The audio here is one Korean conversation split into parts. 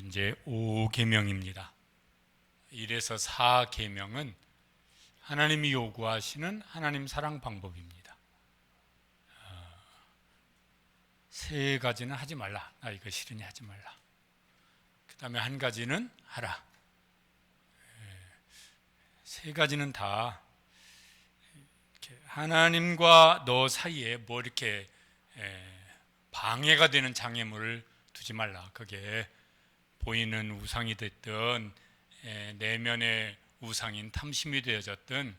이제 5계명입니다. 1에서 4계명은 하나님이 요구하시는 하나님 사랑 방법입니다. 세 가지는 하지 말라. 나 이거 싫으니 하지 말라. 그 다음에 한 가지는 하라. 세 가지는 다 하나님과 너 사이에 뭐 이렇게 방해가 되는 장애물을 두지 말라. 그게 보이는 우상이 됐든 내면의 우상인 탐심이 되어졌든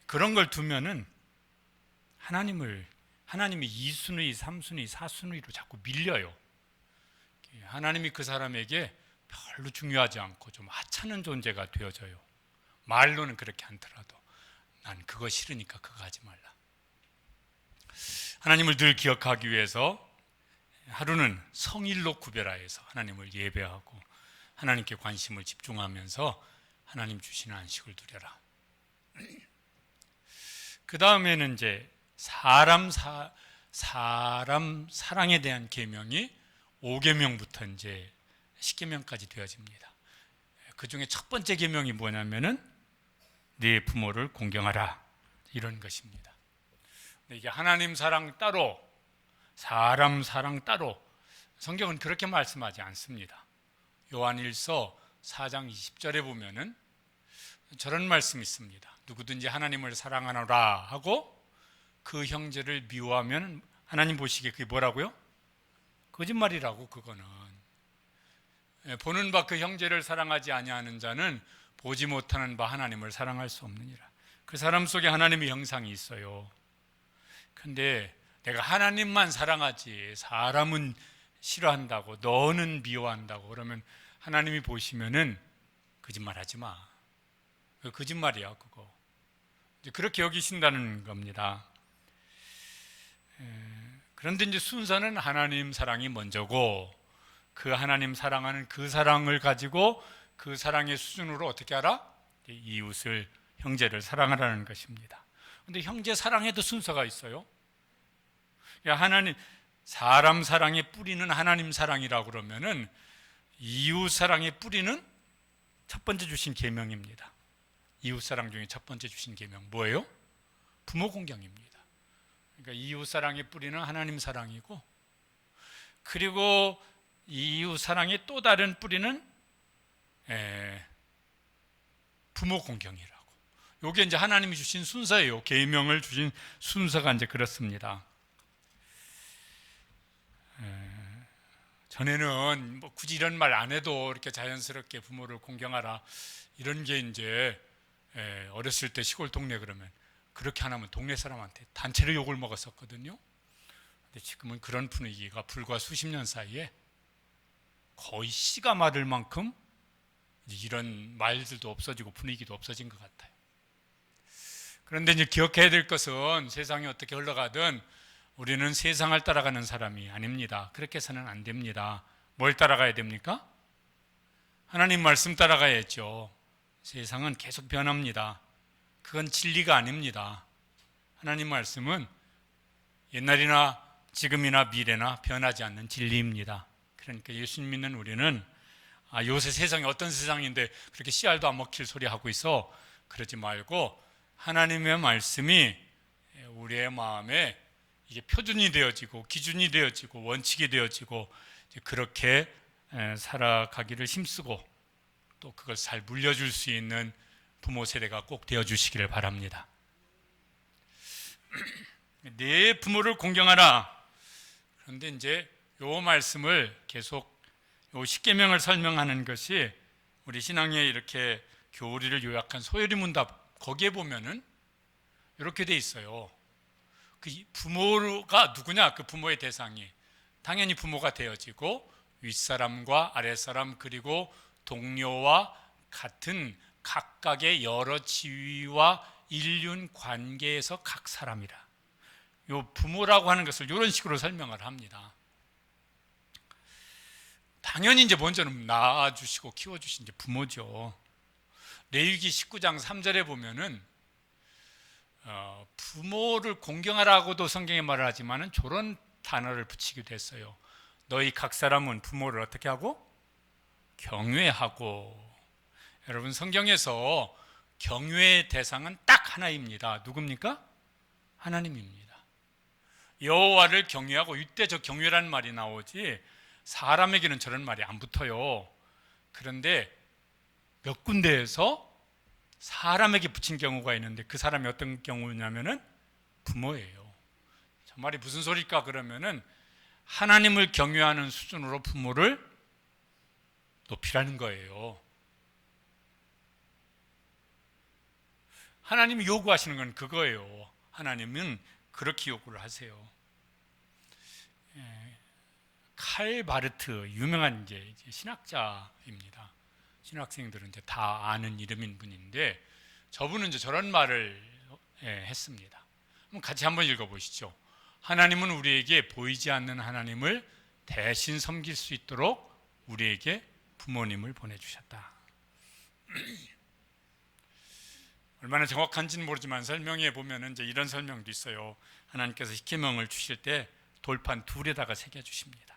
그런 걸 두면은 하나님이 2순위, 3순위, 4순위로 자꾸 밀려요. 하나님이 그 사람에게 별로 중요하지 않고 좀 하찮은 존재가 되어져요. 말로는 그렇게 않더라도 난 그거 싫으니까 그거 하지 말라. 하나님을 늘 기억하기 위해서 하루는 성일로 구별하여서 하나님을 예배하고 하나님께 관심을 집중하면서 하나님 주시는 안식을 누려라. 그 다음에는 이제 사람 사랑에 대한 계명이 5계명부터 이제 10계명까지 되어집니다. 그 중에 첫 번째 계명이 뭐냐면은 네 부모를 공경하라, 이런 것입니다. 이게 하나님 사랑 따로, 사람 사랑 따로, 성경은 그렇게 말씀하지 않습니다. 요한일서 4장 20절에 보면은 저런 말씀이 있습니다. 누구든지 하나님을 사랑하노라 하고 그 형제를 미워하면 하나님 보시기에 그게 뭐라고요? 거짓말이라고. 그거는 보는 바 그 형제를 사랑하지 아니하는 자는 보지 못하는 바 하나님을 사랑할 수 없느니라. 그 사람 속에 하나님의 형상이 있어요. 근데 내가 하나님만 사랑하지 사람은 싫어한다고, 너는 미워한다고 그러면 하나님이 보시면은 거짓말하지 마. 그 거짓말이야 그거. 그렇게 여기신다는 겁니다. 그런데 이제 순서는 하나님 사랑이 먼저고, 그 하나님 사랑하는 그 사랑을 가지고 그 사랑의 수준으로 어떻게 하라? 이웃을, 형제를 사랑하라는 것입니다. 그런데 형제 사랑에도 순서가 있어요. 하나님 사람 사랑의 뿌리는 하나님 사랑이라고 그러면은 이웃 사랑의 뿌리는 첫 번째 주신 계명입니다. 이웃 사랑 중에 첫 번째 주신 계명 뭐예요? 부모 공경입니다. 그러니까 이웃 사랑의 뿌리는 하나님 사랑이고, 그리고 이웃 사랑의 또 다른 뿌리는 부모 공경이라고. 이게 이제 하나님이 주신 순서예요. 계명을 주신 순서가 이제 그렇습니다. 전에는 뭐 굳이 이런 말 안 해도 이렇게 자연스럽게 부모를 공경하라, 이런 게 이제 어렸을 때 시골 동네 그러면 그렇게 안 하면 동네 사람한테 단체로 욕을 먹었었거든요. 근데 지금은 그런 분위기가 불과 수십 년 사이에 거의 씨가 마를 만큼 이런 말들도 없어지고 분위기도 없어진 것 같아요. 그런데 이제 기억해야 될 것은 세상이 어떻게 흘러가든 우리는 세상을 따라가는 사람이 아닙니다. 그렇게 해서는 안 됩니다. 뭘 따라가야 됩니까? 하나님 말씀 따라가야죠. 세상은 계속 변합니다. 그건 진리가 아닙니다. 하나님 말씀은 옛날이나 지금이나 미래나 변하지 않는 진리입니다. 그러니까 예수님 믿는 우리는 요새 세상이 어떤 세상인데 그렇게 씨알도 안 먹힐 소리 하고 있어, 그러지 말고 하나님의 말씀이 우리의 마음에 이게 표준이 되어지고 기준이 되어지고 원칙이 되어지고 그렇게 살아가기를 힘쓰고 또 그걸 잘 물려줄 수 있는 부모 세대가 꼭 되어주시기를 바랍니다. 내 부모를 공경하라. 그런데 이제 요 말씀을 계속 요 10계명을 설명하는 것이 우리 신앙의 이렇게 교리를 요약한 소요리 문답, 거기에 보면은 이렇게 돼 있어요. 그 부모가 누구냐? 그 부모의 대상이 당연히 부모가 되어지고 윗사람과 아랫사람 그리고 동료와 같은 각각의 여러 지위와 인륜 관계에서 각 사람이라. 요 부모라고 하는 것을 이런 식으로 설명을 합니다. 당연히 이제 먼저는 낳아주시고 키워주신 이제 부모죠. 레위기 19장 3절에 보면은 부모를 공경하라고도 성경에 말을 하지만은 저런 단어를 붙이기도 했어요. 너희 각 사람은 부모를 어떻게 하고? 경외하고. 여러분, 성경에서 경외의 대상은 딱 하나입니다. 누굽니까? 하나님입니다. 여호와를 경외하고, 이때 저 경외라는 말이 나오지 사람에게는 저런 말이 안 붙어요. 그런데 몇 군데에서 사람에게 붙인 경우가 있는데, 그 사람이 어떤 경우냐면은 부모예요. 저 말이 무슨 소리일까 그러면은, 하나님을 경외하는 수준으로 부모를 높이라는 거예요. 하나님이 요구하시는 건 그거예요. 하나님은 그렇게 요구를 하세요. 칼 바르트, 유명한 이제 신학자입니다. 신학생들은 이제 다 아는 이름인 분인데, 저분은 이제 저런 말을 했습니다. 그럼 같이 한번 읽어보시죠. 하나님은 우리에게 보이지 않는 하나님을 대신 섬길 수 있도록 우리에게 부모님을 보내주셨다. 얼마나 정확한지는 모르지만 설명에 보면은 이제 이런 설명도 있어요. 하나님께서 십계명을 주실 때 돌판 둘에다가 새겨 주십니다.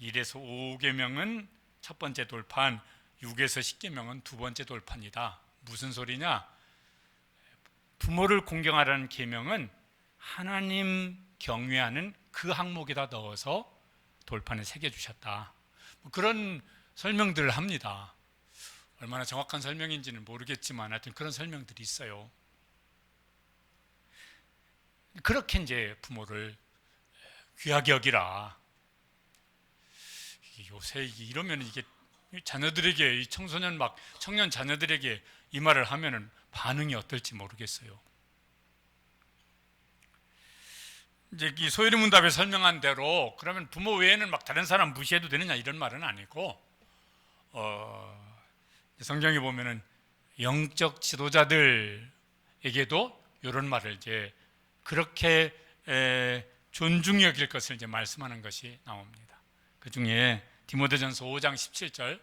1에서 5계명은 첫 번째 돌판, 6에서 10계명은 두 번째 돌판이다. 무슨 소리냐? 부모를 공경하라는 계명은 하나님 경외하는 그 항목에다 넣어서 돌판에 새겨 주셨다. 뭐 그런 설명들을 합니다. 얼마나 정확한 설명인지는 모르겠지만 하여튼 그런 설명들이 있어요. 그렇게 이제 부모를 귀하게 여기라. 요새 이러면 이게 자녀들에게, 이 청소년 막 청년 자녀들에게 이 말을 하면은 반응이 어떨지 모르겠어요. 이제 이 소요리 문답에 설명한 대로 그러면 부모 외에는 막 다른 사람 무시해도 되느냐 이런 말은 아니고, 성경에 보면은 영적 지도자들에게도 이런 말을 이제 그렇게 존중히 여길 것을 이제 말씀하는 것이 나옵니다. 그 중에 디모데전서 5장 17절,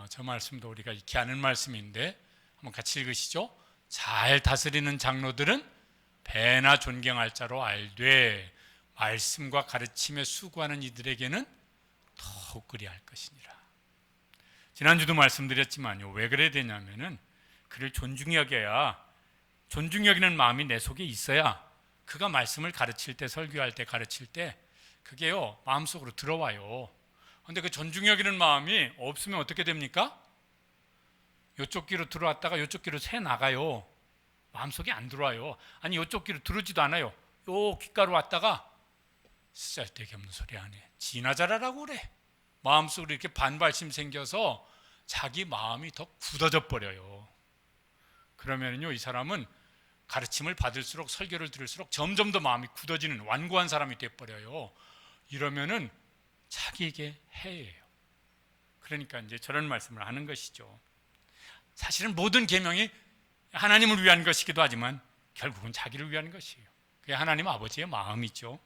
저 말씀도 우리가 익히 아는 말씀인데 한번 같이 읽으시죠. 잘 다스리는 장로들은 배나 존경할 자로 알되 말씀과 가르침에 수고하는 이들에게는 더욱 그리할 것이니라. 지난주도 말씀드렸지만요, 왜 그래야 되냐면은 그를 존중히 여겨야, 존중히 여기는 마음이 내 속에 있어야 그가 말씀을 가르칠 때, 설교할 때, 가르칠 때 그게요 마음속으로 들어와요. 근데 그 존중히 여기는 마음이 없으면 어떻게 됩니까? 이쪽 귀로 들어왔다가 이쪽 귀로 새 나가요. 마음속에 안 들어와요. 아니 이쪽 귀로 들어오지도 않아요. 요 귓가로 왔다가 쓸데기 없는 소리 안 해. 지나 잘하라고 그래. 마음속으로 이렇게 반발심 생겨서 자기 마음이 더 굳어져 버려요. 그러면요 이 사람은 가르침을 받을수록, 설교를 들을수록 점점 더 마음이 굳어지는 완고한 사람이 돼버려요. 이러면은 자기에게 해예요. 그러니까 이제 저런 말씀을 하는 것이죠. 사실은 모든 계명이 하나님을 위한 것이기도 하지만 결국은 자기를 위한 것이에요. 그게 하나님 아버지의 마음이죠.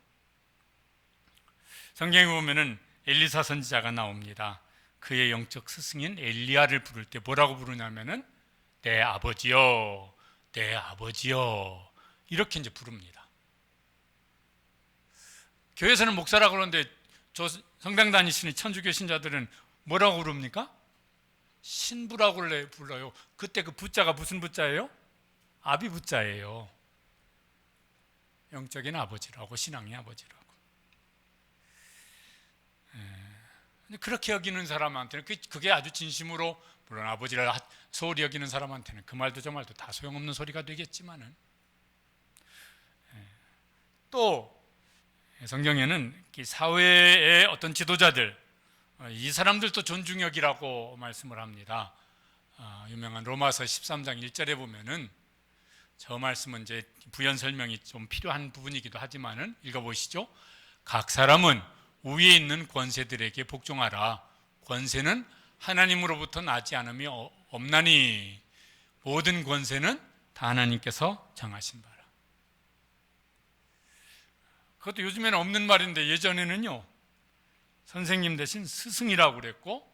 성경에 보면은 엘리사 선지자가 나옵니다. 그의 영적 스승인 엘리야를 부를 때 뭐라고 부르냐면은 내 아버지여, 내 아버지여, 이렇게 이제 부릅니다. 교회에서는 목사라고 그러는데 저 성당 다니시는 천주교 신자들은 뭐라고 부릅니까? 신부라고 불러요. 그때 그 부자가 무슨 부자예요? 아비 부자예요. 영적인 아버지라고, 신앙의 아버지라고. 그렇게 여기는 사람한테는 그게 아주 진심으로, 물론 아버지를 소홀히 여기는 사람한테는 그 말도 저 말도 다 소용없는 소리가 되겠지만은, 또 성경에는 사회의 어떤 지도자들, 이 사람들도 존중 여기라고 말씀을 합니다. 유명한 로마서 13장 1절에 보면은, 저 말씀은 이제 부연 설명이 좀 필요한 부분이기도 하지만은 읽어보시죠. 각 사람은 위에 있는 권세들에게 복종하라. 권세는 하나님으로부터 나지 않음이 없나니 모든 권세는 다 하나님께서 정하신 바라. 그것도 요즘에는 없는 말인데 예전에는요 선생님 대신 스승이라고 그랬고,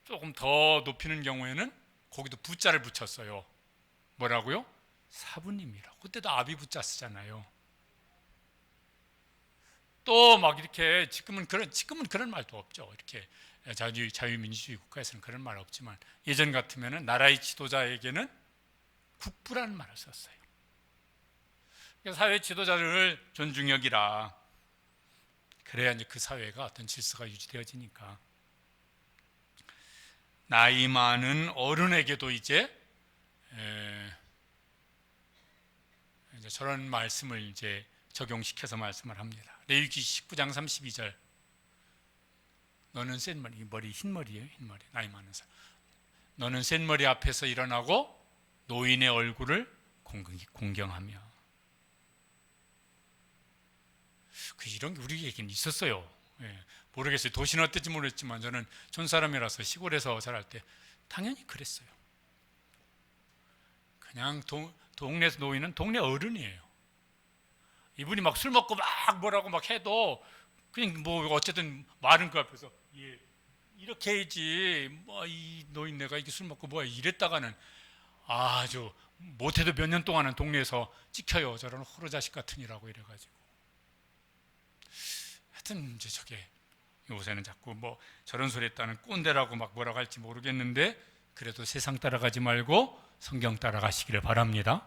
조금 더 높이는 경우에는 거기도 부자를 붙였어요. 뭐라고요? 사부님이라고. 그때도 아비 부자 쓰잖아요. 또 막 이렇게 지금은 그런 말도 없죠. 이렇게 자유민주주의 국가에서는 그런 말 없지만 예전 같으면은 나라의 지도자에게는 국부라는 말을 썼어요. 사회 지도자를 존중 여기라. 그래야 이제 그 사회가 어떤 질서가 유지되어지니까. 나이 많은 어른에게도 이제 저런 말씀을 이제 적용시켜서 말씀을 합니다. 레위기 19장 32절. 너는 센 머리, 흰 머리예요, 흰 머리. 나이 많은 사람. 너는 센 머리 앞에서 일어나고 노인의 얼굴을 공경하며. 이런 게 우리에게는 있었어요. 모르겠어요. 도시는 어떨지 모르겠지만 저는 촌 사람이라서 시골에서 자랄 때 당연히 그랬어요. 그냥 동네 노인은 동네 어른이에요. 이분이 막 술 먹고 막 뭐라고 막 해도 그냥 뭐 어쨌든 말은 그 앞에서 이렇게 해야지. 뭐 이 노인네가 이게 술 먹고 뭐야 이랬다가는 아주 못해도 몇 년 동안은 동네에서 찍혀요. 저런 호로자식 같으니라고 이래가지고. 하여튼 이제 저게 요새는 자꾸 뭐 저런 소리 했다는 꼰대라고 막 뭐라고 할지 모르겠는데 그래도 세상 따라가지 말고 성경 따라가시기를 바랍니다.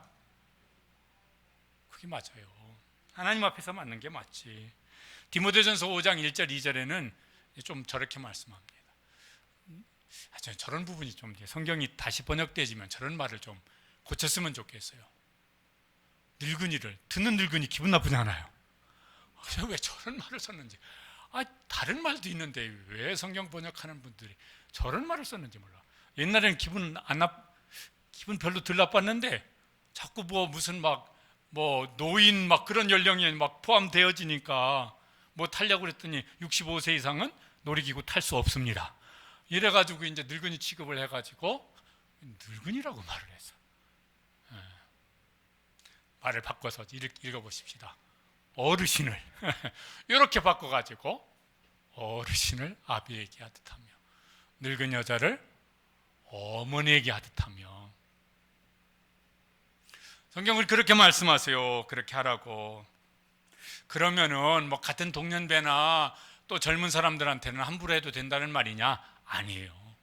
그게 맞아요. 하나님 앞에서 맞는 게 맞지. 디모데전서 5장 1절 2절에는 좀 저렇게 말씀합니다. 저런 부분이 좀 성경이 다시 번역되지만 저런 말을 좀 고쳤으면 좋겠어요. 늙은이를 듣는 늙은이 기분 나쁘지 않아요. 왜 저런 말을 썼는지. 다른 말도 있는데 왜 성경 번역하는 분들이 저런 말을 썼는지 몰라. 옛날에는 기분 별로 덜 나빴는데 자꾸 뭐 무슨 뭐 노인 막 그런 연령이 막 포함되어지니까 뭐 타려고 그랬더니 65세 이상은 놀이기구 탈 수 없습니다. 이래가지고 이제 늙은이 취급을 해가지고 늙은이라고 말을 했어. 말을 바꿔서 읽어보십시다. 어르신을 이렇게 바꿔가지고 어르신을 아비에게 하듯하며 늙은 여자를 어머니에게 하듯하며. 성경을 그렇게 말씀하세요. 그렇게 하라고. 그러면은 뭐 같은 동년배나 또 젊은 사람들한테는 함부로 해도 된다는 말이냐? 아니에요.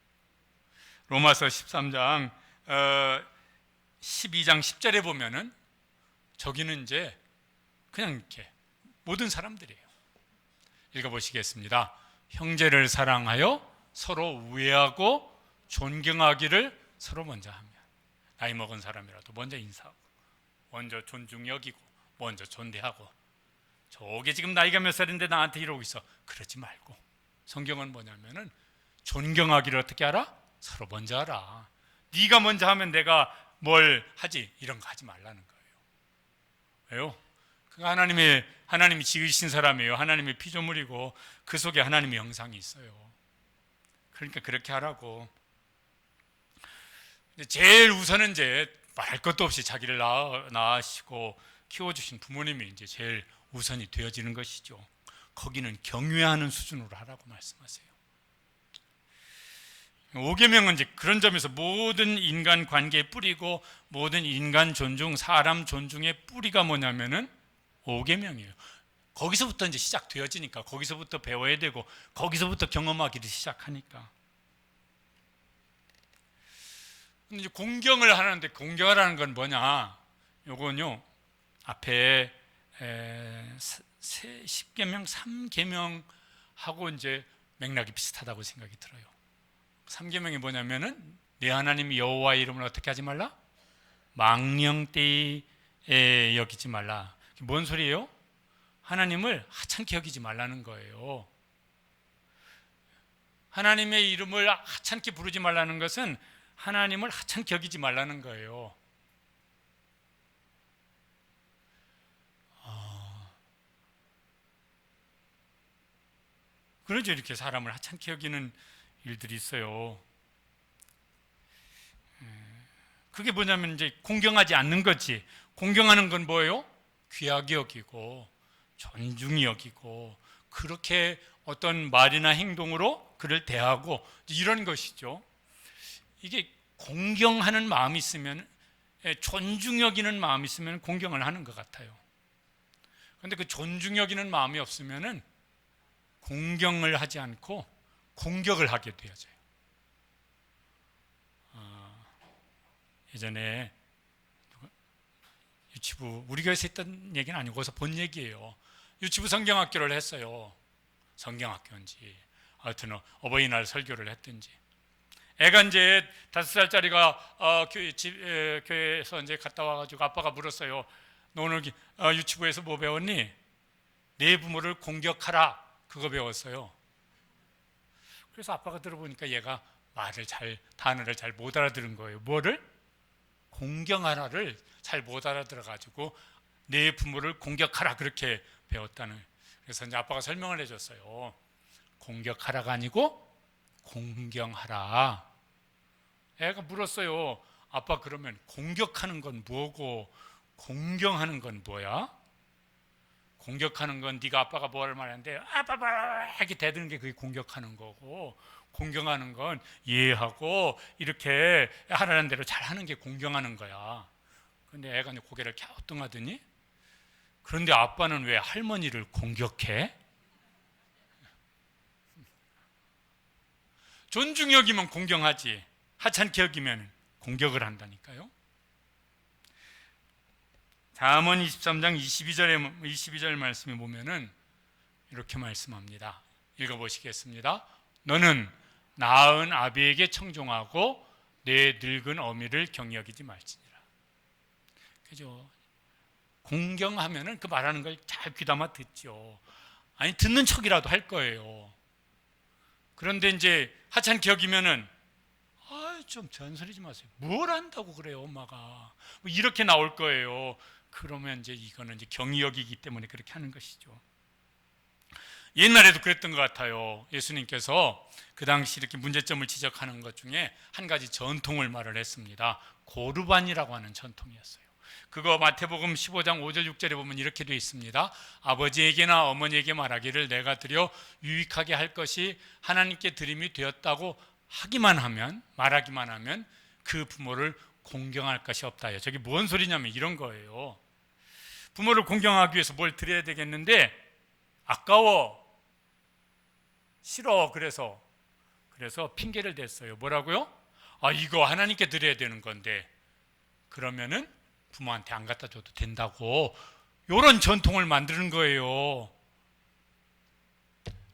로마서 13장 12장 10절에 보면은 저기는 이제 그냥 이렇게 모든 사람들이에요. 읽어보시겠습니다. 형제를 사랑하여 서로 우애하고 존경하기를 서로 먼저 하며. 나이 먹은 사람이라도 먼저 인사하고 먼저 존중 여기고 먼저 존대하고. 저게 지금 나이가 몇 살인데 나한테 이러고 있어. 그러지 말고. 성경은 뭐냐면은 존경하기를 어떻게 하라? 서로 먼저 하라. 네가 먼저 하면 내가 뭘 하지? 이런 거 하지 말라는 거예요. 왜요? 하나님이 지으신 사람이에요. 하나님의 피조물이고 그 속에 하나님의 형상이 있어요. 그러니까 그렇게 하라고. 제일 우선은 이제 말할 것도 없이 자기를 낳으시고 키워주신 부모님이 이제 제일 우선이 되어지는 것이죠. 거기는 경외하는 수준으로 하라고 말씀하세요. 5계명은 이제 그런 점에서 모든 인간 관계의 뿌리고 모든 인간 존중, 사람 존중의 뿌리가 뭐냐면은 5계명이에요. 거기서부터 이제 시작되어지니까 거기서부터 배워야 되고 거기서부터 경험하기를 시작하니까. 근데 이제 공경을 하는데 공경하라는 건 뭐냐? 요건요 앞에 10계명, 3계명하고 이제 맥락이 비슷하다고 생각이 들어요. 3계명이 뭐냐면은 내 하나님 여호와의 이름을 어떻게 하지 말라? 망령되이 여기지 말라. 뭔 소리예요? 하나님을 하찮게 여기지 말라는 거예요. 하나님의 이름을 하찮게 부르지 말라는 것은 하나님을 하찮게 여기지 말라는 거예요. 그러죠. 이렇게 사람을 하찮게 여기는 일들이 있어요. 그게 뭐냐면 이제 공경하지 않는 거지. 공경하는 건 뭐예요? 귀하게 여기고 존중히 여기고 그렇게 어떤 말이나 행동으로 그를 대하고 이런 것이죠. 이게 공경하는 마음이 있으면, 존중 여기는 마음이 있으면 공경을 하는 것 같아요. 그런데 그 존중 여기는 마음이 없으면은 공경을 하지 않고 공격을 하게 되어져요. 예전에 유치부, 우리 교회에서 했던 얘기는 아니고서 본 얘기예요. 유치부 성경학교를 했어요. 성경학교인지 하여튼 어버이날 설교를 했든지. 애가 이제 5살짜리가 교회에서 이제 갔다 와가지고 아빠가 물었어요. 너 오늘 유치부에서 뭐 배웠니? 내 부모를 공격하라. 그거 배웠어요. 그래서 아빠가 들어보니까 얘가 단어를 잘 못 알아들은 거예요. 뭐를? 공경하라를 잘 못 알아들어가지고 내 부모를 공격하라 그렇게 배웠다는. 그래서 이제 아빠가 설명을 해줬어요. 공격하라가 아니고 공경하라. 애가 물었어요. 아빠 그러면 공격하는 건 뭐고 공경하는 건 뭐야? 공격하는 건 네가 아빠가 뭐를 말하는데 아빠 이렇게 대드는 게 그게 공격하는 거고, 공경하는 건 이해하고 이렇게 하라는 대로 잘하는 게 공경하는 거야. 근데 애가 고개를 갸우뚱하더니 그런데 아빠는 왜 할머니를 공격해? 존중 여기면 공경하지, 하찮게 여기면 공격을 한다니까요. 잠언 23장 22절 말씀에 보면은 이렇게 말씀합니다. 읽어보시겠습니다. 너는 낳은 아비에게 청종하고 내 늙은 어미를 경여기지 말지니라. 그죠? 공경하면은 그 말하는 걸 잘 귀담아 듣죠. 아니 듣는 척이라도 할 거예요. 그런데 이제 하찮게 여기면은 좀 잔소리지 마세요. 뭘 한다고 그래요, 엄마가. 뭐 이렇게 나올 거예요. 그러면 이제 이거는 이제 경히 여기기 때문에 그렇게 하는 것이죠. 옛날에도 그랬던 것 같아요. 예수님께서 그 당시 이렇게 문제점을 지적하는 것 중에 한 가지 전통을 말을 했습니다. 고르반이라고 하는 전통이었어요. 그거 마태복음 15장 5절 6절에 보면 이렇게 되어 있습니다. 아버지에게나 어머니에게 말하기를 내가 드려 유익하게 할 것이 하나님께 드림이 되었다고 말하기만 하면 그 부모를 공경할 것이 없다요. 저게 뭔 소리냐면 이런 거예요. 부모를 공경하기 위해서 뭘 드려야 되겠는데 아까워, 싫어. 그래서 핑계를 댔어요. 뭐라고요? 이거 하나님께 드려야 되는 건데 그러면은 부모한테 안 갖다 줘도 된다고, 이런 전통을 만드는 거예요.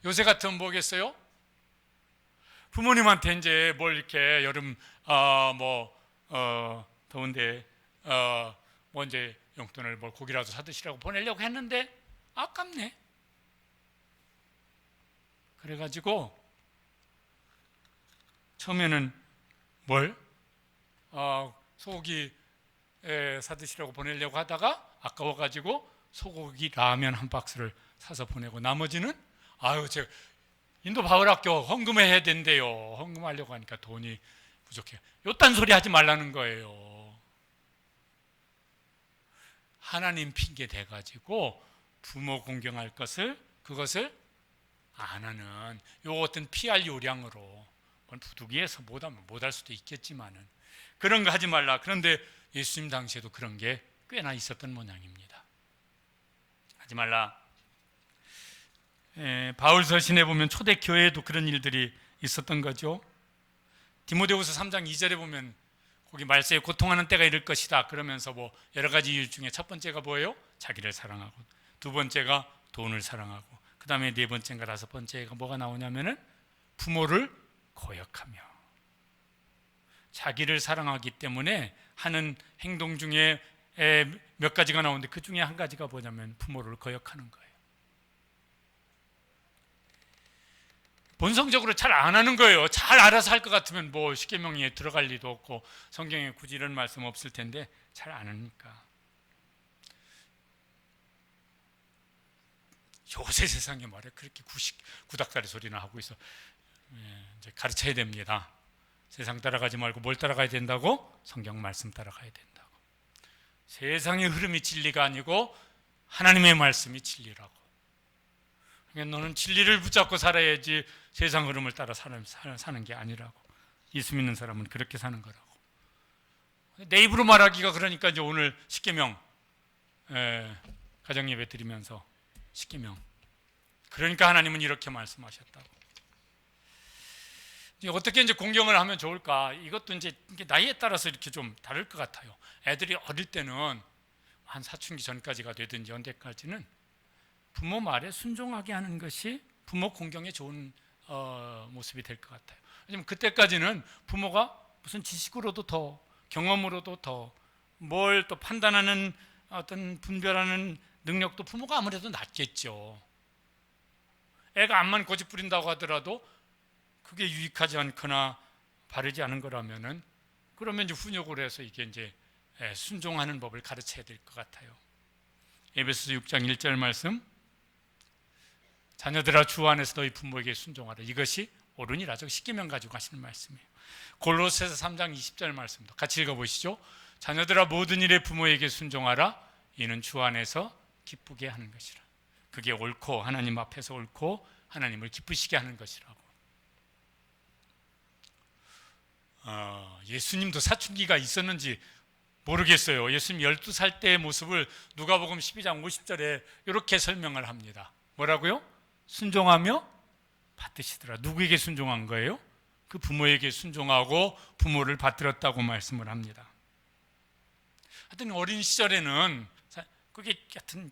요새 같으면 뭐겠어요? 부모님한테 이제 뭘 이렇게 여름 더운데 뭐 이제 용돈을 뭘 고기라도 사드시라고 보내려고 했는데 아깝네. 그래가지고 처음에는 소고기 사드시라고 보내려고 하다가 아까워가지고 소고기 라면 한 박스를 사서 보내고, 나머지는 제가 인도 바울학교 헌금해야 된대요. 헌금하려고 하니까 돈이 부족해요. 요딴 소리 하지 말라는 거예요. 하나님 핑계 대가지고 부모 공경할 그것을 안 하는 요 어떤 피할 요량으로, 부득이해서 못할 수도 있겠지만은 그런 거 하지 말라. 그런데 예수님 당시에도 그런 게 꽤나 있었던 모양입니다. 하지 말라. 바울 서신에 보면 초대 교회에도 그런 일들이 있었던 거죠. 디모데후서 3장 2절에 보면 거기 말세에 고통하는 때가 이를 것이다 그러면서 뭐 여러 가지 이유 중에 첫 번째가 뭐예요? 자기를 사랑하고, 두 번째가 돈을 사랑하고, 그 다음에 네 번째인가 다섯 번째가 뭐가 나오냐면은 부모를 거역하며. 자기를 사랑하기 때문에 하는 행동 중에 몇 가지가 나오는데 그 중에 한 가지가 뭐냐면 부모를 거역하는 거예요. 본성적으로 잘 안 하는 거예요. 잘 알아서 할 것 같으면 뭐 십계명에 들어갈 리도 없고 성경에 굳이 이런 말씀 없을 텐데 잘 안 하니까. 요새 세상에 말해 그렇게 구닥다리 소리나 하고 있어. 이제 가르쳐야 됩니다. 세상 따라가지 말고 뭘 따라가야 된다고? 성경 말씀 따라가야 된다고. 세상의 흐름이 진리가 아니고 하나님의 말씀이 진리라고. 그러니까 너는 진리를 붙잡고 살아야지 세상 흐름을 따라 사는 게 아니라고. 예수 믿는 사람은 그렇게 사는 거라고. 내 입으로 말하기가 그러니까 이제 오늘 십계명 가정예배 드리면서 십계명. 그러니까 하나님은 이렇게 말씀하셨다고. 어떻게 이제 공경을 하면 좋을까? 이것도 이제 나이에 따라서 이렇게 좀 다를 것 같아요. 애들이 어릴 때는 한 사춘기 전까지가 되든지 언제까지는 부모 말에 순종하게 하는 것이 부모 공경에 좋은 모습이 될 것 같아요. 왜냐면 그때까지는 부모가 무슨 지식으로도 더 경험으로도 더 뭘 또 판단하는 어떤 분별하는 능력도 부모가 아무래도 낫겠죠. 애가 암만 고집 부린다고 하더라도 그게 유익하지 않거나 바르지 않은 거라면은 그러면 이제 훈육을 해서 이게 이제 순종하는 법을 가르쳐야 될 것 같아요. 에베소서 6장 1절 말씀, 자녀들아 주 안에서 너희 부모에게 순종하라. 이것이 옳으니라. 저 십계명 가지고 하시는 말씀이에요. 골로새서 3장 20절 말씀도 같이 읽어보시죠. 자녀들아 모든 일에 부모에게 순종하라. 이는 주 안에서 기쁘게 하는 것이라. 그게 옳고 하나님 앞에서 옳고 하나님을 기쁘시게 하는 것이라고. 예수님도 사춘기가 있었는지 모르겠어요. 예수님 12살 때의 모습을 누가복음 12장 50절에 이렇게 설명을 합니다. 뭐라고요? 순종하며 받드시더라. 누구에게 순종한 거예요? 그 부모에게 순종하고 부모를 받들었다고 말씀을 합니다. 하여튼 어린 시절에는 그게 하여튼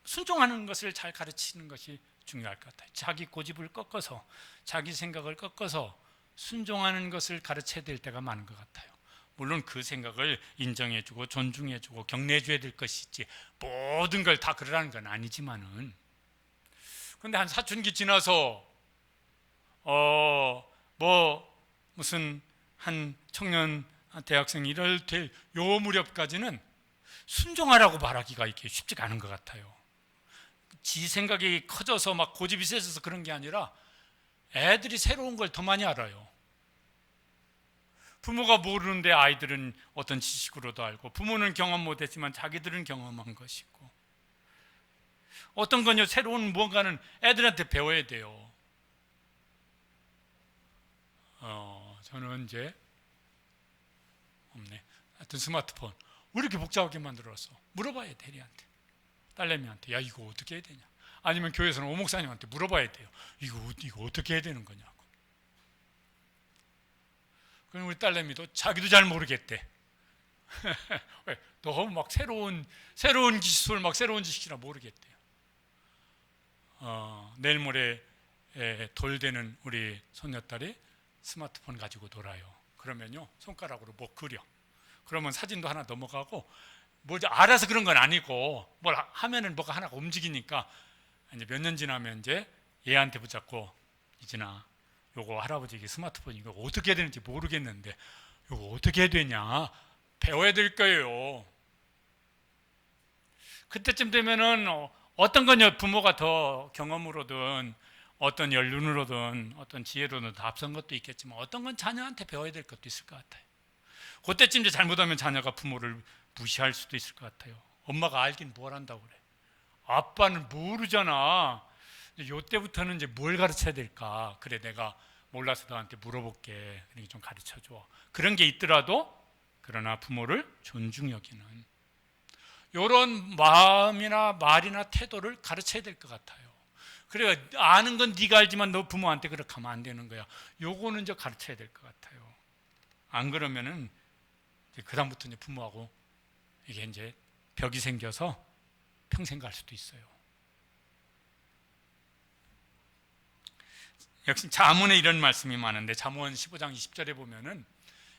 순종하는 것을 잘 가르치는 것이 중요할 것 같아요. 자기 고집을 꺾어서 자기 생각을 꺾어서 순종하는 것을 가르쳐야 될 때가 많은 것 같아요. 물론 그 생각을 인정해주고 존중해주고 격려해줘야 될 것이지 모든 걸 다 그러라는 건 아니지만은, 근데 한 사춘기 지나서 무슨 한 청년 대학생 이럴 때 요 무렵까지는 순종하라고 말하기가 이게 쉽지가 않은 것 같아요. 지 생각이 커져서 막 고집이 세져서 그런 게 아니라 애들이 새로운 걸 더 많이 알아요. 부모가 모르는데 아이들은 어떤 지식으로도 알고, 부모는 경험 못했지만 자기들은 경험한 것이고, 어떤 건요 새로운 무언가는 애들한테 배워야 돼요. 저는 이제 없네. 하여튼 스마트폰 왜 이렇게 복잡하게 만들었어? 물어봐야 돼. 대리한테, 딸내미한테. 야 이거 어떻게 해야 되냐? 아니면 교회에서는 오목사님한테 물어봐야 돼요. 이거 어떻게 해야 되는 거냐고. 그럼 우리 딸내미도 자기도 잘 모르겠대. 왜? 너무 막 새로운 기술, 막 새로운 지식이라 모르겠대요. 내일 모레 돌되는 우리 손녀딸이 스마트폰 가지고 놀아요. 그러면요 손가락으로 뭐 그려. 그러면 사진도 하나 넘어가고, 뭐 알아서 그런 건 아니고 뭘 하면은 뭐가 하나가 움직이니까 이제 몇 년 지나면 이제 얘한테 붙잡고, 이진아 요거 할아버지에게 스마트폰 이거 어떻게 해야 되는지 모르겠는데 요거 어떻게 해야 되냐, 배워야 될 거예요. 그때쯤 되면은 어떤 건 부모가 더 경험으로든 어떤 연륜으로든 어떤 지혜로든 더 앞선 것도 있겠지만, 어떤 건 자녀한테 배워야 될 것도 있을 것 같아요. 그때쯤 이제 잘못하면 자녀가 부모를 무시할 수도 있을 것 같아요. 엄마가 알긴 뭘 한다고 그래. 아빠는 모르잖아. 요때부터는 이제 뭘 가르쳐야 될까? 그래, 내가 몰라서 너한테 물어볼게. 그러니까 좀 가르쳐줘. 그런 게 있더라도, 그러나 부모를 존중 여기는 이런 마음이나 말이나 태도를 가르쳐야 될 것 같아요. 그래, 아는 건 네가 알지만 너 부모한테 그렇게 하면 안 되는 거야. 요거는 이제 가르쳐야 될 것 같아요. 안 그러면은 그다음부터 이제 부모하고 이게 이제 벽이 생겨서 평생 갈 수도 있어요. 역시 잠언에 이런 말씀이 많은데, 잠언 15장 20절에 보면은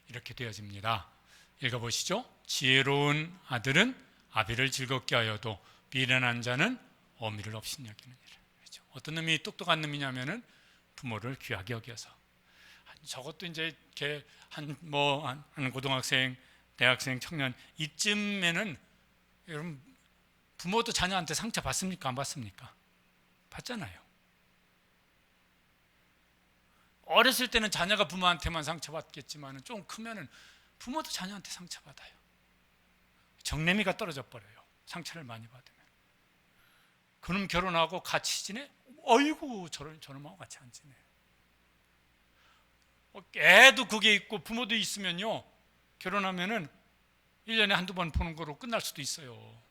이렇게 되어집니다. 읽어보시죠. 지혜로운 아들은 아비를 즐겁게 하여도 미련한 자는 어미를 업신여기느니라. 그렇죠? 어떤 놈이 똑똑한 놈이냐면은 부모를 귀하게 여겨서. 저것도 이제 이렇게 한 고등학생, 대학생, 청년 이쯤에는 여러분 부모도 자녀한테 상처 받습니까? 안 받습니까? 받잖아요. 어렸을 때는 자녀가 부모한테만 상처받겠지만 좀 크면은 부모도 자녀한테 상처받아요. 정내미가 떨어져 버려요. 상처를 많이 받으면. 그놈 결혼하고 같이 지내? 어이구 저놈하고 같이 안 지내. 애도 그게 있고 부모도 있으면요 결혼하면은 1년에 한두 번 보는 거로 끝날 수도 있어요.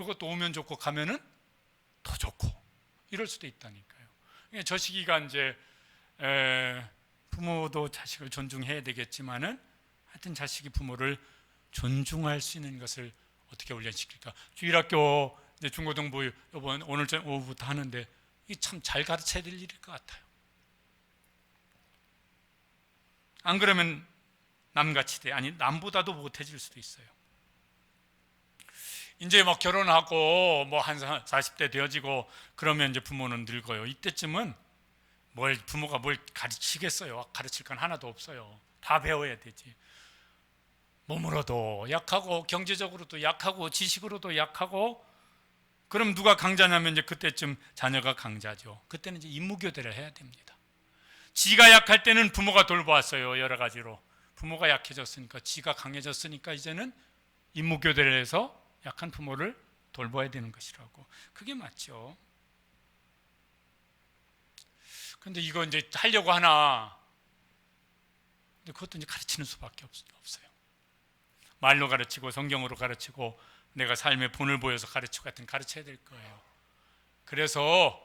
그리고 또 오면 좋고 가면은 더 좋고 이럴 수도 있다니까요. 저 시기가 이제 부모도 자식을 존중해야 되겠지만은 하여튼 자식이 부모를 존중할 수 있는 것을 어떻게 훈련시킬까? 주일학교 이제 중고등부 이번 오늘 오후부터 하는데 이 참 잘 가르쳐야 될 일일 것 같아요. 안 그러면 남같이 돼. 아니 남보다도 못해질 수도 있어요. 이제 막 결혼하고 뭐 한 40대 되어지고 그러면 이제 부모는 늙어요. 이때쯤은 부모가 뭘 가르치겠어요. 가르칠 건 하나도 없어요. 다 배워야 되지. 몸으로도 약하고 경제적으로도 약하고 지식으로도 약하고 그럼 누가 강자냐면 이제 그때쯤 자녀가 강자죠. 그때는 이제 임무교대를 해야 됩니다. 지가 약할 때는 부모가 돌보았어요. 여러 가지로. 부모가 약해졌으니까 지가 강해졌으니까 이제는 임무교대를 해서 약한 부모를 돌봐야 되는 것이라고. 그게 맞죠. 근데 이거 이제 하려고 하나. 근데 그것도 이제 가르치는 수밖에 없어요. 말로 가르치고 성경으로 가르치고 내가 삶의 본을 보여서 가르치고 하여튼 가르쳐야 될 거예요. 그래서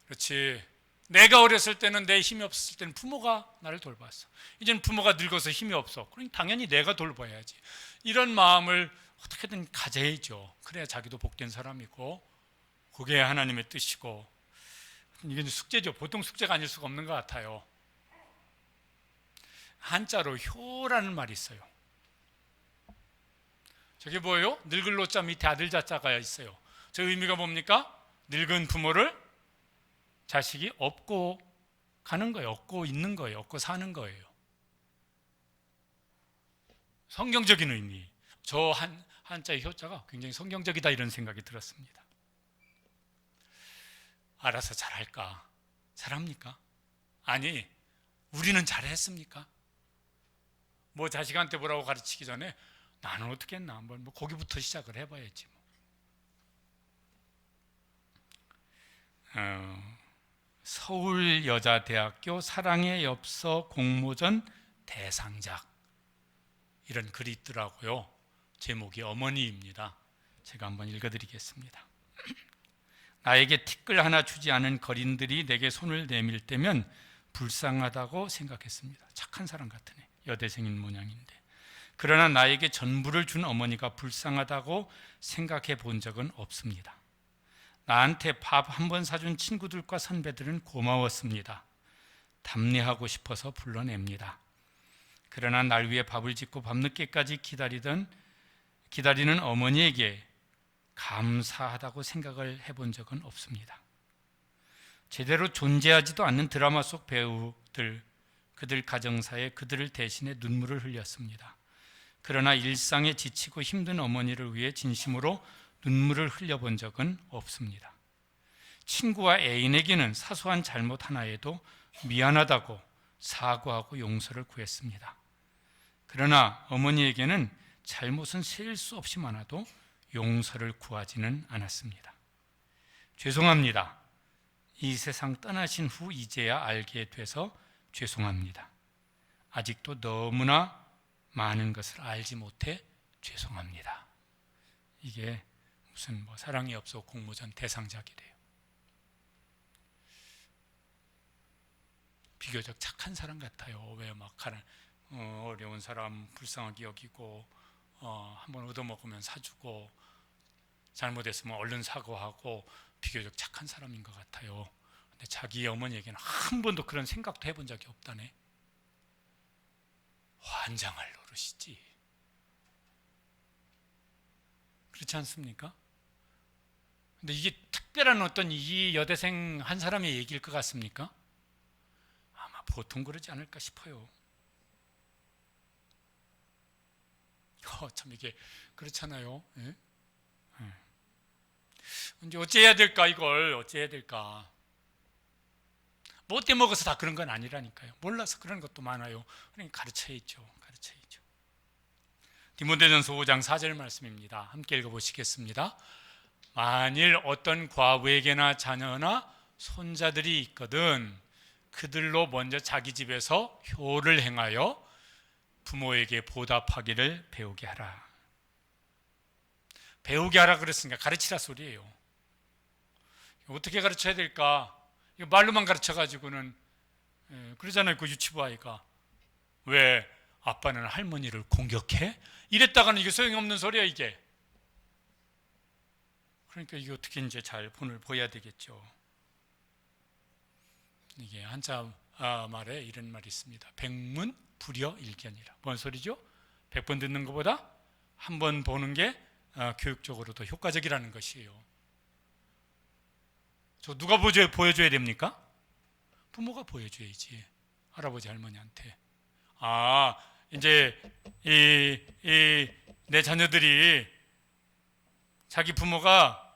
그렇지. 내가 어렸을 때는 내 힘이 없었을 때는 부모가 나를 돌봤어. 이제는 부모가 늙어서 힘이 없어. 그러니 당연히 내가 돌봐야지. 이런 마음을 어떻게든 가져야죠. 그래야 자기도 복된 사람이고 그게 하나님의 뜻이고. 이게 숙제죠. 보통 숙제가 아닐 수가 없는 것 같아요. 한자로 효라는 말이 있어요. 저게 뭐예요? 늙을 노자 밑에 아들 자자가 있어요. 저 의미가 뭡니까? 늙은 부모를 자식이 업고 가는 거예요. 업고 있는 거예요. 업고 사는 거예요. 성경적인 의미. 저 한자의 효자가 굉장히 성경적이다 이런 생각이 들었습니다. 알아서 잘할까? 잘합니까? 아니, 우리는 잘했습니까? 뭐 자식한테 뭐라고 가르치기 전에 나는 어떻게 했나? 뭐 거기부터 시작을 해봐야지. 서울여자대학교 사랑의 엽서 공모전 대상작 이런 글이 있더라고요. 제목이 어머니입니다. 제가 한번 읽어드리겠습니다. 나에게 티끌 하나 주지 않은 거린들이 내게 손을 내밀 때면 불쌍하다고 생각했습니다. 착한 사람 같으네. 여대생인 모양인데. 그러나 나에게 전부를 준 어머니가 불쌍하다고 생각해 본 적은 없습니다. 나한테 밥 한 번 사준 친구들과 선배들은 고마웠습니다. 답례하고 싶어서 불러냅니다. 그러나 날 위해 밥을 짓고 밤늦게까지 기다리는 어머니에게 감사하다고 생각을 해본 적은 없습니다. 제대로 존재하지도 않는 드라마 속 배우들, 그들 가정사에 그들을 대신해 눈물을 흘렸습니다. 그러나 일상에 지치고 힘든 어머니를 위해 진심으로 눈물을 흘려본 적은 없습니다. 친구와 애인에게는 사소한 잘못 하나에도 미안하다고 사과하고 용서를 구했습니다. 그러나 어머니에게는 잘못은 셀 수 없이 많아도 용서를 구하지는 않았습니다. 죄송합니다. 이 세상 떠나신 후 이제야 알게 돼서 죄송합니다. 아직도 너무나 많은 것을 알지 못해 죄송합니다. 이게 무슨 사랑이 없어 공모전 대상작이래요. 비교적 착한 사람 같아요. 왜 막 어려운 사람 불쌍하게 여기고 한번 얻어먹으면 사주고 잘못했으면 얼른 사과하고 비교적 착한 사람인 것 같아요. 근데 자기 어머니에게는 한 번도 그런 생각도 해본 적이 없다네. 환장할 노릇이지. 그렇지 않습니까? 근데 이게 특별한 어떤 이 여대생 한 사람의 얘기일 것 같습니까? 아마 보통 그러지 않을까 싶어요. 참 이게 그렇잖아요. 예? 이제 어찌해야 될까? 이걸 어찌해야 될까? 뭐 어때 먹어서 다 그런 건 아니라니까요. 몰라서 그런 것도 많아요. 그러니까 가르쳐야죠. 디모데전서 5장 4절 말씀입니다. 함께 읽어보시겠습니다. 만일 어떤 과부에게나 자녀나 손자들이 있거든 그들로 먼저 자기 집에서 효를 행하여 부모에게 보답하기를 배우게 하라. 배우게 하라 그랬으니까 가르치라 소리예요. 어떻게 가르쳐야 될까? 이거 말로만 가르쳐가지고는 그러잖아요. 그 유치부 아이가 왜 아빠는 할머니를 공격해? 이랬다가는 이게 소용없는 소리야 이게. 그러니까 이게 어떻게 이제 잘 본을 보여야 되겠죠. 이게 한자 말에 이런 말이 있습니다. 백문 불여일견이라. 뭔 소리죠? 100번 듣는 것보다 한 번 보는 게 교육적으로 더 효과적이라는 것이에요. 저 누가 보여줘야 됩니까? 부모가 보여줘야지. 할아버지 할머니한테. 이제 내 자녀들이 자기 부모가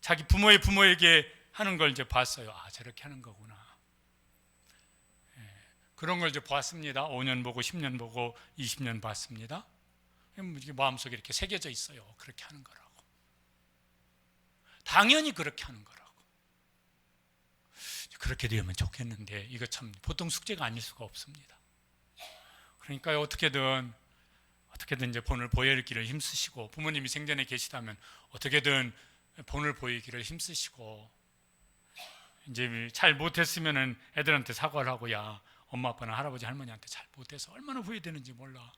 자기 부모의 부모에게 하는 걸 이제 봤어요. 저렇게 하는 거구나. 그런 걸 이제 보았습니다. 5년 보고 10년 보고 20년 봤습니다. 마음속에 이렇게 새겨져 있어요. 그렇게 하는 거라고. 당연히 그렇게 하는 거라고. 그렇게 되면 좋겠는데 이거 참 보통 숙제가 아닐 수가 없습니다. 그러니까 어떻게든 이제 본을 보이기를 힘쓰시고, 부모님이 생전에 계시다면 어떻게든 본을 보이기를 힘쓰시고, 이제 잘 못했으면은 애들한테 사과를 하고, 야 엄마 아빠는 할아버지 할머니한테 잘 못해서 얼마나 후회되는지 몰라.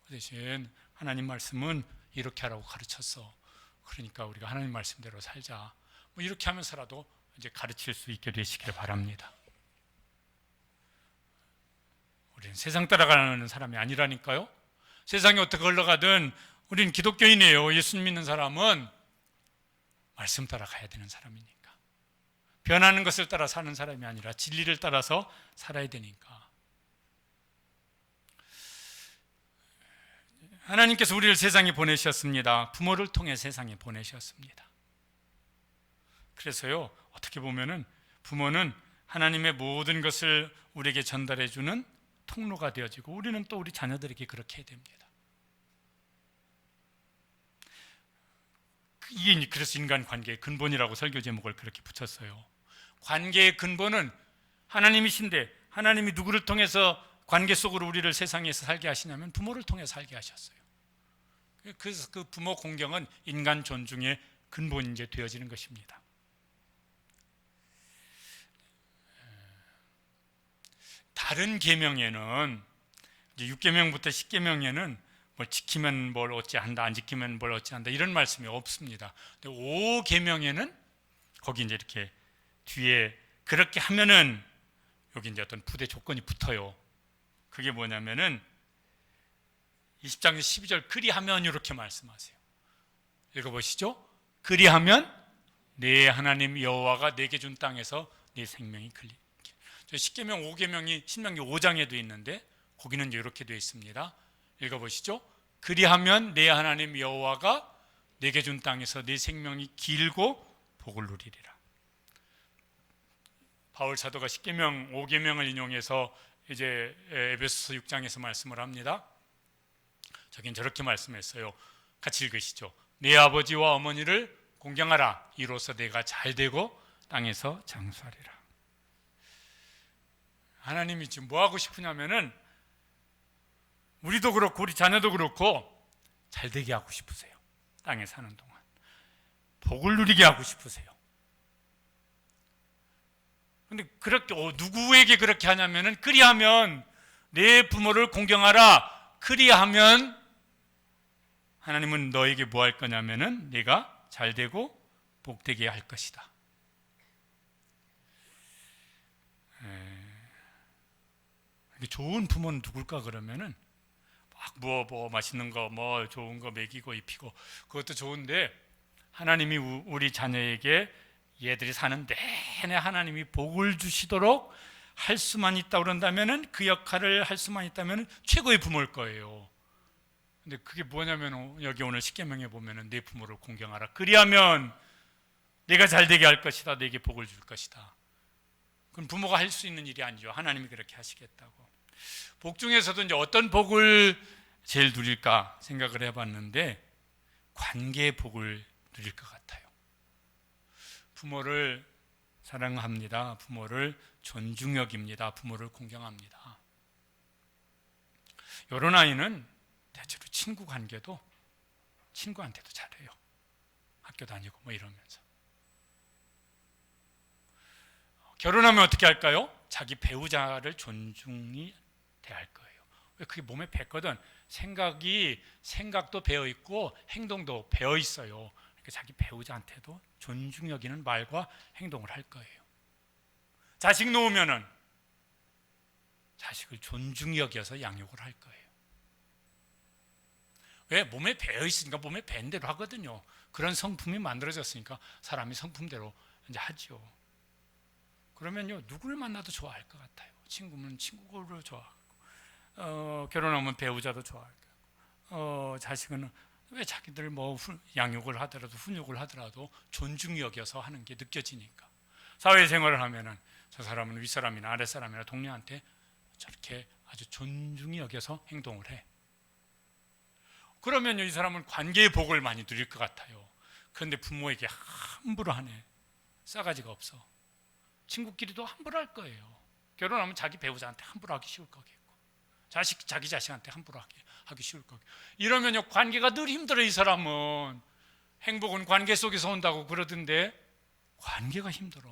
그 대신 하나님 말씀은 이렇게 하라고 가르쳤어. 그러니까 우리가 하나님 말씀대로 살자. 뭐 이렇게 하면서라도 이제 가르칠 수 있게 되시길 바랍니다. 우리는 세상 따라가는 사람이 아니라니까요. 세상이 어떻게 흘러가든 우리는 기독교인이에요. 예수 믿는 사람은 말씀 따라가야 되는 사람이니까. 변하는 것을 따라 사는 사람이 아니라 진리를 따라서 살아야 되니까. 하나님께서 우리를 세상에 보내셨습니다. 부모를 통해 세상에 보내셨습니다. 그래서요, 어떻게 보면은 부모는 하나님의 모든 것을 우리에게 전달해 주는 통로가 되어지고, 우리는 또 우리 자녀들에게 그렇게 해야 됩니다. 이게 그래서 인간관계의 근본이라고 설교 제목을 그렇게 붙였어요. 관계의 근본은 하나님이신데, 하나님이 누구를 통해서 관계 속으로 우리를 세상에서 살게 하시냐면 부모를 통해 살게 하셨어요. 그래서 그 부모 공경은 인간 존중의 근본이 이제 되어지는 것입니다. 다른 계명에는 이제 6계명부터 10계명에는 뭘 지키면 뭘 어찌한다, 안 지키면 뭘 어찌한다 이런 말씀이 없습니다. 근데 5계명에는 거기 이제 이렇게 뒤에 그렇게 하면은 여기 이제 어떤 부대 조건이 붙어요. 그게 뭐냐면은 20장 12절 그리하면 이렇게 말씀하세요. 읽어보시죠. 그리하면 내 하나님 여호와가 내게 준 땅에서 네 생명이 걸리게. 10계명 5계명이 신명기 5장에도 있는데 거기는 이렇게 되어 있습니다. 읽어보시죠. 그리하면 내 하나님 여호와가 내게 준 땅에서 네 생명이 길고 복을 누리리라. 바울 사도가 10계명 5계명을 인용해서 이제 에베소서 6장에서 말씀을 합니다. 저긴 저렇게 말씀했어요. 같이 읽으시죠. 내 아버지와 어머니를 공경하라. 이로써 내가 잘되고 땅에서 장수하리라. 하나님이 지금 뭐 하고 싶으냐면은 우리도 그렇고 우리 자녀도 그렇고 잘되게 하고 싶으세요. 땅에 사는 동안 복을 누리게 하고 싶으세요. 근데 그렇게 누구에게 그렇게 하냐면은 그리하면 내 부모를 공경하라. 그리하면 하나님은 너에게 뭐 할 거냐면은 네가 잘되고 복되게 할 것이다. 좋은 부모는 누굴까 그러면은 막 뭐 맛있는 거 뭐 좋은 거 먹이고 입히고 그것도 좋은데, 하나님이 우리 자녀에게 얘들이 사는 내내 하나님이 복을 주시도록 할 수만 있다 그런다면은, 그 역할을 할 수만 있다면은 최고의 부모일 거예요. 근데 그게 뭐냐면 여기 오늘 10계명에 보면은 내 부모를 공경하라. 그리하면 내가 잘되게 할 것이다. 내게 복을 줄 것이다. 그건 부모가 할 수 있는 일이 아니죠. 하나님이 그렇게 하시겠다고. 복 중에서도 이제 어떤 복을 제일 누릴까 생각을 해봤는데 관계의 복을 누릴 것 같아요. 부모를 사랑합니다. 부모를 존중 여깁니다. 부모를 공경합니다. 이런 아이는 대체로 친구 관계도 친구한테도 잘해요. 학교 다니고 뭐 이러면서. 결혼하면 어떻게 할까요? 자기 배우자를 존중히 대할 거예요. 왜? 그게 몸에 뱄거든. 생각도 배어 있고 행동도 배어 있어요. 그러니까 자기 배우자한테도 존중 여기는 말과 행동을 할 거예요. 자식 놓으면은 자식을 존중히 여겨서 양육을 할 거예요. 왜? 몸에 배어 있으니까 몸에 밴 대로 하거든요. 그런 성품이 만들어졌으니까 사람이 성품대로 이제 하죠. 그러면요, 누구를 만나도 좋아할 것 같아요. 친구면 친구를 좋아하고, 결혼하면 배우자도 좋아할 거고, 자식은 왜 자기들 뭐 양육을 하더라도 훈육을 하더라도 존중히 여겨서 하는 게 느껴지니까. 사회생활을 하면은 저 사람은 윗사람이나 아랫사람이나 동료한테 저렇게 아주 존중히 여겨서 행동을 해. 그러면요, 이 사람은 관계의 복을 많이 누릴 것 같아요. 그런데 부모에게 함부로 하네. 싸가지가 없어. 친구끼리도 함부로 할 거예요. 결혼하면 자기 배우자한테 함부로 하기 쉬울 거겠고, 자기 자식한테 함부로 하기 쉬울 거고. 이러면요, 관계가 늘 힘들어. 이 사람은 행복은 관계 속에서 온다고 그러던데 관계가 힘들어.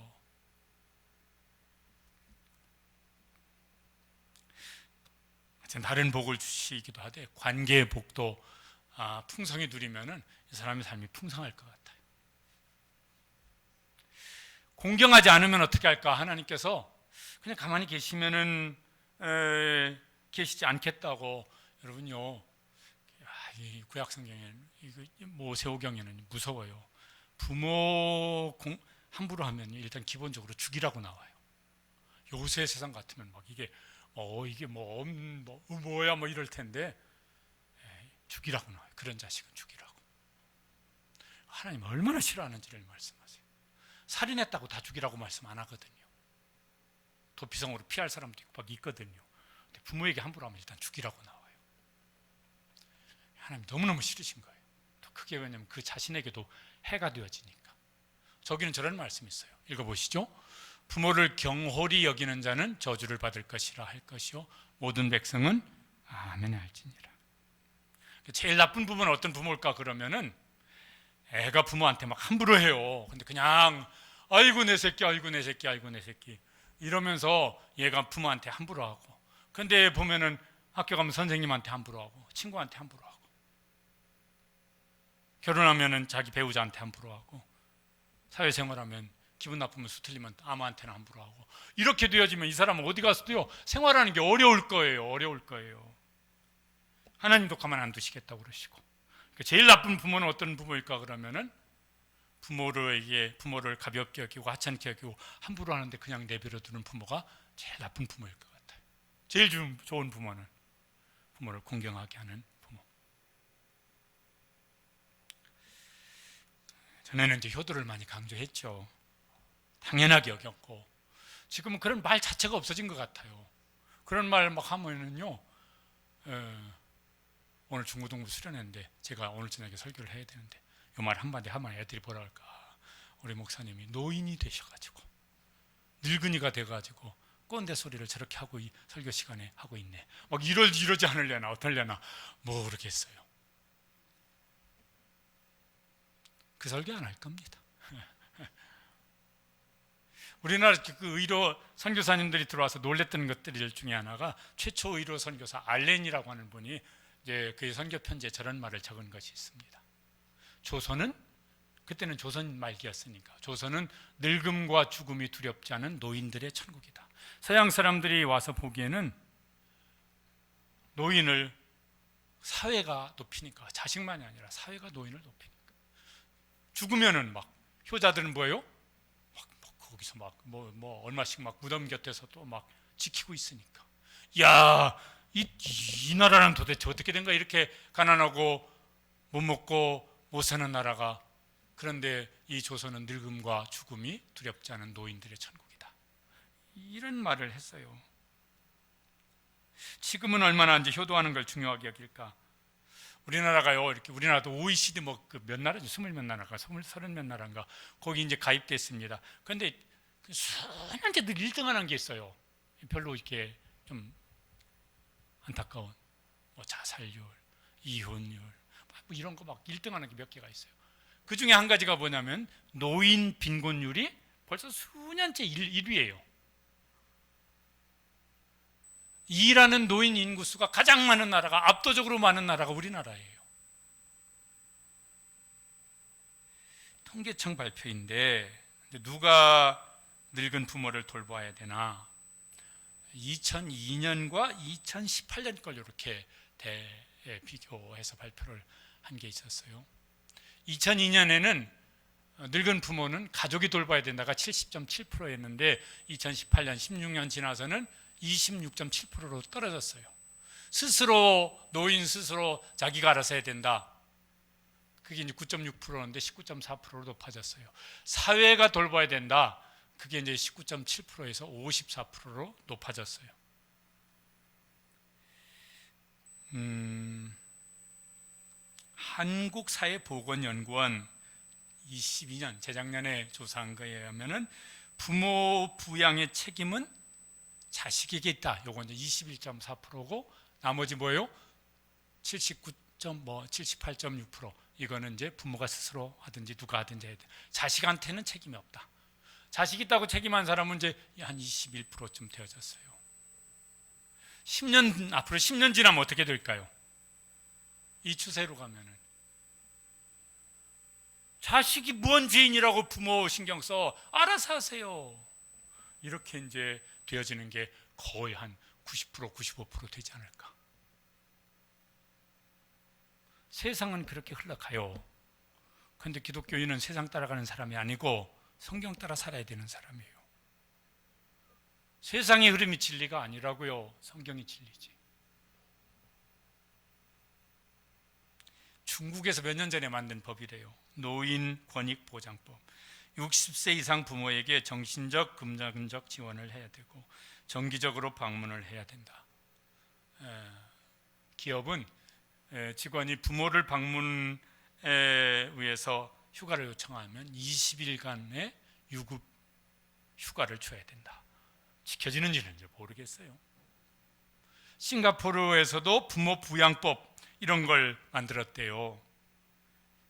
다른 복을 주시기도 하되 관계의 복도 풍성히 누리면은 이 사람의 삶이 풍성할 것 같아요. 공경하지 않으면 어떻게 할까? 하나님께서 그냥 가만히 계시면은 계시지 않겠다고. 여러분요, 이 구약 성경에는 모세오경에는 무서워요. 부모 함부로 하면 일단 기본적으로 죽이라고 나와요. 요새 세상 같으면 막 이게 뭐야 뭐 이럴 텐데 죽이라고 나와요. 그런 자식은 죽이라고. 하나님 얼마나 싫어하는지를 말씀하세요. 살인했다고 다 죽이라고 말씀 안 하거든요. 도피성으로 피할 사람도 있고 막 있거든요. 근데 부모에게 함부로 하면 일단 죽이라고 나와요. 하나님 너무너무 싫으신 거예요. 또 그게 왜냐면 그 자신에게도 해가 되어지니까. 저기는 저런 말씀이 있어요. 읽어보시죠. 부모를 경홀히 여기는 자는 저주를 받을 것이라 할 것이요 모든 백성은 아멘 할지니라. 제일 나쁜 부모는 어떤 부모일까? 그러면은 애가 부모한테 막 함부로 해요. 근데 그냥 아이고 내 새끼, 아이고 내 새끼, 아이고 내 새끼 이러면서 얘가 부모한테 함부로 하고, 근데 보면은 학교 가면 선생님한테 함부로 하고, 친구한테 함부로 하고, 결혼하면은 자기 배우자한테 함부로 하고, 사회생활하면 기분 나쁘면 수틀리면 아무한테나 함부로 하고, 이렇게 되어지면 이 사람은 어디 가서도요 생활하는 게 어려울 거예요. 하나님도 가만 안 두시겠다고 그러시고. 제일 나쁜 부모는 어떤 부모일까? 그러면은 부모를 가볍게 여기고 하찮게 여기고 함부로 하는데 그냥 내버려 두는 부모가 제일 나쁜 부모일 것 같아요. 제일 좋은 부모는 부모를 공경하게 하는 부모. 전에는 이제 효도를 많이 강조했죠. 당연하게 여겼고, 지금은 그런 말 자체가 없어진 것 같아요. 그런 말 막 하면은요, 오늘 중고등부 수련회인데 제가 오늘 저녁에 설교를 해야 되는데 이 말 한마디 하면 애들이 뭐라 할까? 우리 목사님이 노인이 되셔가지고 늙은이가 돼가지고 꼰대 소리를 저렇게 하고 이 설교 시간에 하고 있네. 막 이러지 않으려나 어떨려나 뭐 그러겠어요. 그 설교 안 할 겁니다. 우리나라 그 의로 선교사님들이 들어와서 놀랬던 것들 중에 하나가 최초 의로 선교사 알렌이라고 하는 분이 이제 그의 선교 편지에 저런 말을 적은 것이 있습니다. 조선은, 그때는 조선 말기였으니까, 조선은 늙음과 죽음이 두렵지 않은 노인들의 천국이다. 서양 사람들이 와서 보기에는 노인을 사회가 높이니까, 자식만이 아니라 사회가 노인을 높이니까, 죽으면은 막 효자들은 뭐예요? 거기서 얼마씩 막 무덤 곁에서 또 막 지키고 있으니까, 야, 이 나라는 도대체 어떻게 된 거야? 이렇게 가난하고 못 먹고 못 사는 나라가. 그런데 이 조선은 늙음과 죽음이 두렵지 않은 노인들의 천국이다. 이런 말을 했어요. 지금은 얼마나 이제 효도하는 걸 중요하게 여길까? 우리나라가요, 이렇게 우리나라도 OECD 몇 나라죠? 20몇 나라가, 30몇 나라인가 거기 이제 가입됐습니다. 그런데 수년째 늘 1등 하는 게 있어요. 별로 이렇게 좀 안타까운 자살률, 이혼율 뭐 이런 거 막 1등하는 게 몇 개가 있어요. 그 중에 한 가지가 뭐냐면 노인 빈곤율이 벌써 수년째 1위예요. 일하는 노인 인구수가 가장 많은 나라가, 압도적으로 많은 나라가 우리나라예요. 통계청 발표인데 누가 늙은 부모를 돌봐야 되나? 2002년과 2018년 걸 이렇게 비교해서 발표를 한 게 있었어요. 2002년에는 늙은 부모는 가족이 돌봐야 된다가 70.7%였는데 2018년 16년 지나서는 26.7%로 떨어졌어요. 노인 스스로 자기가 알아서 해야 된다. 그게 이제 9.6%인데 19.4%로 높아졌어요. 사회가 돌봐야 된다. 그게 이제 19.7%에서 54%로 높아졌어요. 한국사회보건연구원 22년 재작년에 조사한 거에 의하면은 부모 부양의 책임은 자식에게 있다. 요거 이제 21.4%고 나머지 뭐예요? 78.6%. 이거는 이제 부모가 스스로 하든지 누가 하든지 해야 돼. 자식한테는 책임이 없다. 자식 있다고 책임한 사람은 이제 한 21%쯤 되어졌어요. 10년 앞으로 10년 지나면 어떻게 될까요? 이 추세로 가면은 자식이 뭔 죄인이라고 부모 신경 써? 알아서 하세요. 이렇게 이제 되어지는 게 거의 한 90%, 95% 되지 않을까. 세상은 그렇게 흘러가요. 그런데 기독교인은 세상 따라가는 사람이 아니고 성경 따라 살아야 되는 사람이에요. 세상의 흐름이 진리가 아니라고요. 성경이 진리지. 중국에서 몇 년 전에 만든 법이래요. 노인 권익 보장법. 60세 이상 부모에게 정신적, 금전적 지원을 해야 되고 정기적으로 방문을 해야 된다. 기업은 직원이 부모를 방문에 위해서 휴가를 요청하면 20일간의 유급 휴가를 줘야 된다. 지켜지는지는 모르겠어요. 싱가포르에서도 부모 부양법 이런 걸 만들었대요.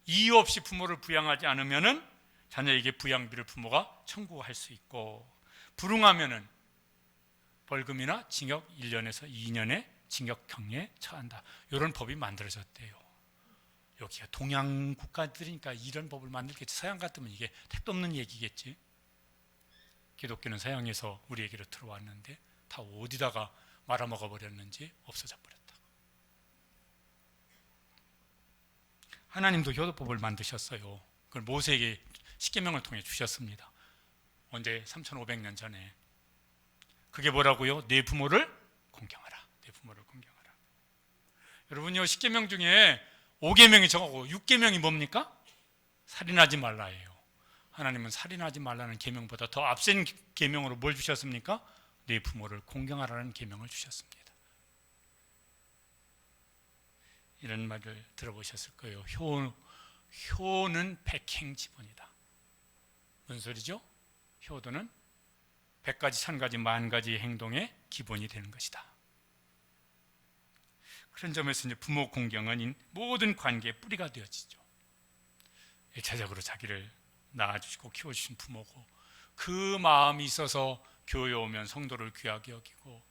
이유 없이 부모를 부양하지 않으면은 자녀에게 부양비를 부모가 청구할 수 있고, 불응하면은 벌금이나 징역 1년에서 2년의 징역형에 처한다. 이런 법이 만들어졌대요. 여기가 동양 국가들이니까 이런 법을 만들겠지. 서양 같으면 이게 택도 없는 얘기겠지. 기독교는 서양에서 우리에게로 들어왔는데 다 어디다가 말아먹어 버렸는지 없어져 버렸다. 하나님도 효도법을 만드셨어요. 그걸 모세에게 십계명을 통해 주셨습니다. 언제? 3,500년 전에. 그게 뭐라고요? 내 부모를 공경하라. 내 부모를 공경하라. 여러분요, 십계명 중에 5계명이 저거고 6계명이 뭡니까? 살인하지 말라예요. 하나님은 살인하지 말라는 계명보다 더 앞선 계명으로 뭘 주셨습니까? 내 부모를 공경하라는 계명을 주셨습니다. 이런 말을 들어보셨을 거예요. 효는 백행지본이다. 무슨 소리죠? 효도는 100가지, 1000가지, 10,000가지 행동의 기본이 되는 것이다. 그런 점에서 이제 부모 공경은 모든 관계의 뿌리가 되어지죠. 일차적으로 자기를 낳아주시고 키워주신 부모고, 그 마음이 있어서 교회 오면 성도를 귀하게 여기고,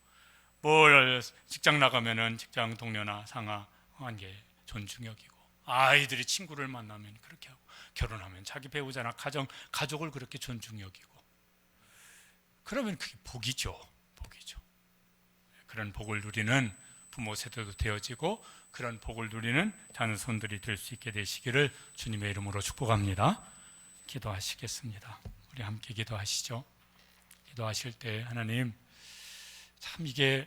뭘 직장 나가면은 직장 동료나 상하 관계 존중 여기고, 아이들이 친구를 만나면 그렇게 하고, 결혼하면 자기 배우자나 가족을 그렇게 존중 여기고, 그러면 그게 복이죠. 복이죠. 그런 복을 누리는 부모 세대도 되어지고, 그런 복을 누리는 자녀손들이 될 수 있게 되시기를 주님의 이름으로 축복합니다. 기도하시겠습니다. 우리 함께 기도하시죠. 기도하실 때 하나님, 참 이게